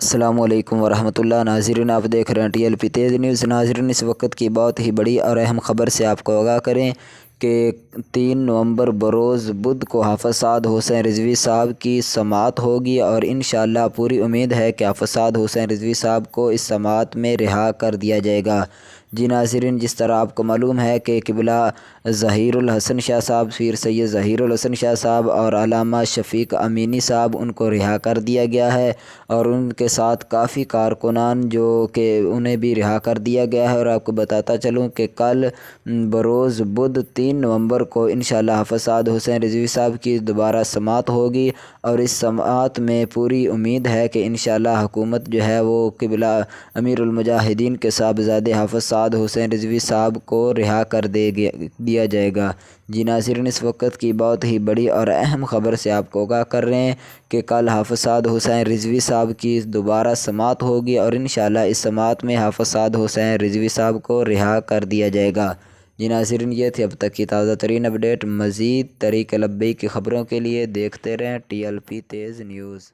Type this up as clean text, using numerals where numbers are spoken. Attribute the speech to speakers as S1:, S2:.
S1: السلام علیکم ورحمۃ اللہ۔ ناظرین، آپ دیکھ رہے ہیں ٹی ایل پی تیز نیوز۔ ناظرین، اس وقت کی بہت ہی بڑی اور اہم خبر سے آپ کو آگاہ کریں کہ 3 نومبر بروز بدھ کو حافظ سعد حسین رضوی صاحب کی سماعت ہوگی، اور انشاءاللہ پوری امید ہے کہ حافظ سعد حسین رضوی صاحب کو اس سماعت میں رہا کر دیا جائے گا۔ جی ناظرین، جس طرح آپ کو معلوم ہے کہ قبلہ ظہیر الحسن شاہ صاحب، پیر سید ظہیر الحسن شاہ صاحب اور علامہ شفیق امینی صاحب، ان کو رہا کر دیا گیا ہے، اور ان کے ساتھ کافی کارکنان جو کہ انہیں بھی رہا کر دیا گیا ہے۔ اور آپ کو بتاتا چلوں کہ کل بروز بدھ 3 نومبر کو انشاءاللہ حافظ سعد حسین رضوی صاحب کی دوبارہ سماعت ہوگی، اور اس سماعت میں پوری امید ہے کہ انشاءاللہ حکومت جو ہے وہ قبلہ امیر المجاہدین کے صاحبزادے حافظ سعد حسین رضوی صاحب کو رہا کر دیا جائے گا۔ جی ناظرین، اس وقت کی بہت ہی بڑی اور اہم خبر سے آپ کو آگاہ کر رہے ہیں کہ کل حافظ سعد حسین رضوی صاحب کی دوبارہ سماعت ہوگی، اور انشاءاللہ اس سماعت میں حافظ سعد حسین رضوی صاحب کو رہا کر دیا جائے گا۔ جی ناظرین، یہ تھی اب تک کی تازہ ترین اپڈیٹ۔ مزید طریق لبیک کی خبروں کے لیے دیکھتے رہیں ٹی ایل پی تیز نیوز۔